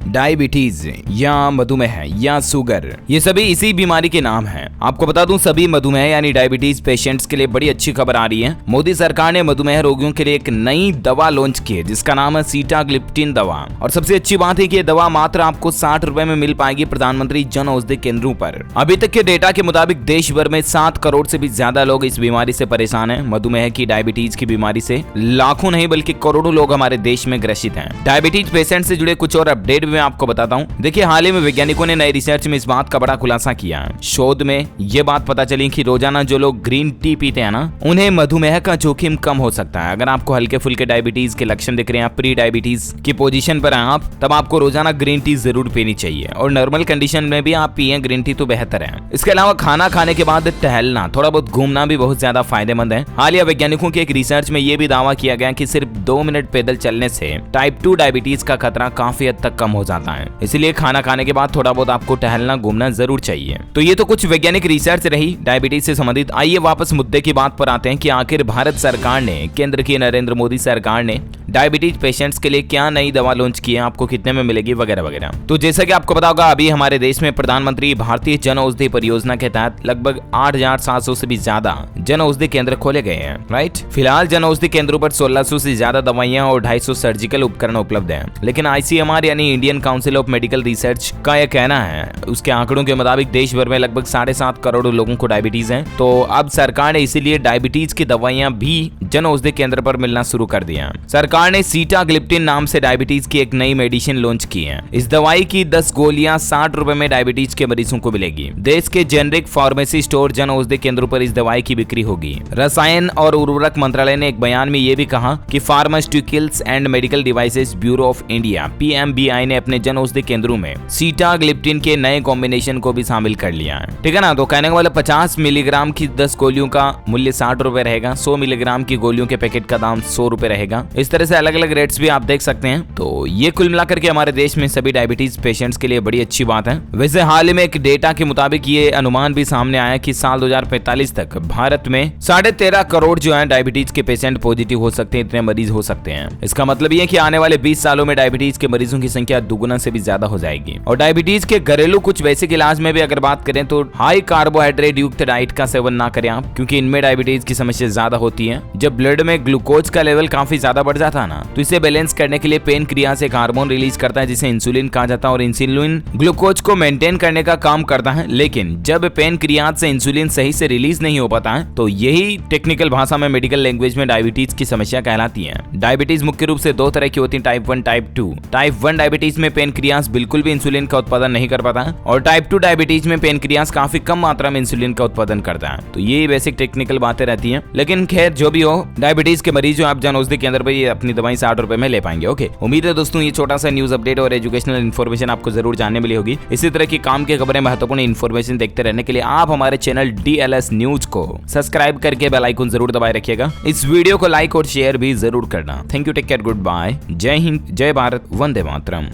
Diabetes या मधुमेह या शुगर, ये सभी इसी बीमारी के नाम हैं। आपको बता दूं, सभी मधुमेह यानी डायबिटीज पेशेंट्स के लिए बड़ी अच्छी खबर आ रही है। मोदी सरकार ने मधुमेह रोगियों के लिए एक नई दवा लॉन्च की है जिसका नाम है सीटाग्लिप्टिन दवा। और सबसे अच्छी बात है कि ये दवा मात्र आपको 60 रुपए में मिल पाएगी प्रधानमंत्री जन औषधि केंद्रों पर। अभी तक के डेटा के मुताबिक देश भर में 7 करोड़ से भी ज्यादा लोग इस बीमारी से परेशान हैं। मधुमेह की डायबिटीज की बीमारी से लाखों नहीं बल्कि करोड़ों लोग हमारे देश में ग्रसित हैं। डायबिटीज पेशेंट से जुड़े कुछ और अपडेट भी मैं आपको बताता हूं। देखिए, हाल ही में वैज्ञानिकों ने नई रिसर्च में इस बात का बड़ा खुलासा किया है। शोध में ये बात पता चली कि रोजाना जो लोग ग्रीन टी पीते हैं ना, उन्हें मधुमेह का जोखिम कम हो सकता है। अगर आपको हल्के फुल्के डायबिटीज के लक्षण दिख रहे हैं, प्री डायबिटीज की पोजीशन पर हैं आप, तब आपको रोजाना ग्रीन टी जरूर पीनी चाहिए। और नॉर्मल कंडीशन में भी आप पिए ग्रीन टी तो बेहतर है। इसके अलावा खाना खाने के बाद टहलना, थोड़ा बहुत घूमना भी बहुत ज्यादा फायदेमंद है। हालिया वैज्ञानिकों की एक रिसर्च में यह भी दावा किया गया कि सिर्फ 2 मिनट पैदल चलने से टाइप 2 डायबिटीज का खतरा काफी हद तक कम हो जाता है। इसलिए खाना खाने के बाद थोड़ा बहुत आपको टहलना घूमना जरूर चाहिए। तो ये तो कुछ वैज्ञानिक रिसर्च रही डायबिटीज से संबंधित। आइए वापस मुद्दे की बात पर आते हैं कि आखिर भारत सरकार ने, केंद्र की नरेंद्र मोदी सरकार ने डायबिटीज पेशेंट्स के लिए क्या नई दवा लॉन्च की है, आपको कितने में मिलेगी वगैरह वगैरह। तो जैसा कि आपको पता होगा, अभी हमारे देश में प्रधानमंत्री भारतीय जन औषधि परियोजना के तहत लगभग 8700 से भी ज्यादा जन औषधि केंद्र खोले गए हैं। राइट, फिलहाल जन औषधि केंद्रों पर 1600 से ज्यादा दवाइयां और 250 सर्जिकल उपकरण उपलब्ध हैं। लेकिन ICMR यानी Indian council of medical research का यह कहना है, उसके आंकड़ों के मुताबिक देश भर में लगभग 7.5 करोड़ लोगों को डायबिटीज है। तो अब सरकार ने इसीलिए डायबिटीज की दवाइयां भी जन औषधि केंद्र पर मिलना शुरू कर दिया। सरकार ने सीटाग्लिप्टिन नाम से डायबिटीज की एक नई मेडिसिन लॉन्च की है। इस दवाई की 10 गोलियां 60 रुपए में डायबिटीज के मरीजों को मिलेगी। देश के generic pharmacy store Jan Aushadhi केंद्रों पर इस दवाई की बिक्री होगी। रसायन और उर्वरक मंत्रालय ने एक बयान में यह भी कहा कि pharmaceuticals and medical devices bureau of India PMBI ने अपने जन औषधि केंद्रों में सीटाग्लिप्टिन के नए कॉम्बिनेशन को भी शामिल कर लिया है। ठीक है ना। तो कहने का मतलब 50 मिलीग्राम की 10 गोलियों का मूल्य 60 रुपए रहेगा। 100 मिलीग्राम की गोलियों के पैकेट का दाम 100 रुपए रहेगा। इस तरह से अलग अलग रेट्स भी आप देख सकते हैं। तो ये कुल मिलाकर के हमारे देश में सभी डायबिटीज पेशेंट्स के लिए बड़ी अच्छी बात है। वैसे हाल ही में एक डेटा के मुताबिक ये अनुमान भी सामने आया कि साल 2045 तक भारत में 13.5 करोड़ जो है डायबिटीज के पेशेंट पॉजिटिव हो सकते हैं, इतने मरीज हो सकते हैं। इसका मतलब ये कि आने वाले 20 सालों में डायबिटीज के मरीजों की संख्या दुगुना से भी ज्यादा हो जाएगी। और डायबिटीज के घरेलू कुछ बेसिक इलाज में भी अगर बात करें तो हाई कार्बोहाइड्रेट युक्त डाइट का सेवन ना करें आप, क्योंकि इनमें डायबिटीज की समस्या ज्यादा होती है। जब ब्लड में ग्लूकोज का लेवल काफी ज्यादा बढ़ जाता है ना, तो इसे बैलेंस करने के लिए पेनक्रियाज एक हार्मोन रिलीज करता है जिसे इंसुलिन कहा जाता है। और इंसुलिन ग्लूकोज को मेंटेन करने का काम करता है। लेकिन जब पेनक्रियाज से इंसुलिन सही से रिलीज नहीं हो पाता है, तो यही टेक्निकल भाषा में, मेडिकल लैंग्वेज में डायबिटीज की समस्या कहलाती है। डायबिटीज मुख्य रूप से 2 तरह की होती है, टाइप 1 टाइप 2। टाइप 1 डायबिटीज में पेनक्रियाज बिल्कुल भी इंसुलिन का उत्पादन नहीं कर पाता है, और टाइप 2 डायबिटीज में पेनक्रियाज काफी कम मात्रा में इंसुलिन का उत्पादन करता है। तो ये बेसिक टेक्निकल बातें रहती हैं। लेकिन खैर जो भी हो, डायबिटीज के मरीज जो आप जन औषधि केंद्र पर ये अपनी दवाई 60 रुपए में ले पाएंगे। ओके, उम्मीद है दोस्तों ये छोटा सा न्यूज अपडेट और एजुकेशनल इन्फॉर्मेशन आपको जरूर जानने मिली होगी। इसी तरह की काम की खबरें, महत्वपूर्ण इन्फॉर्मेशन देखते रहने के लिए आप हमारे चैनल DLS न्यूज को सब्सक्राइब करके बेल आइकन जरूर दबाए रखिएगा। इस वीडियो को लाइक और शेयर भी जरूर करना। Thank you, take care, good bye, जय हिंद, जय भारत, वंदे मातरम।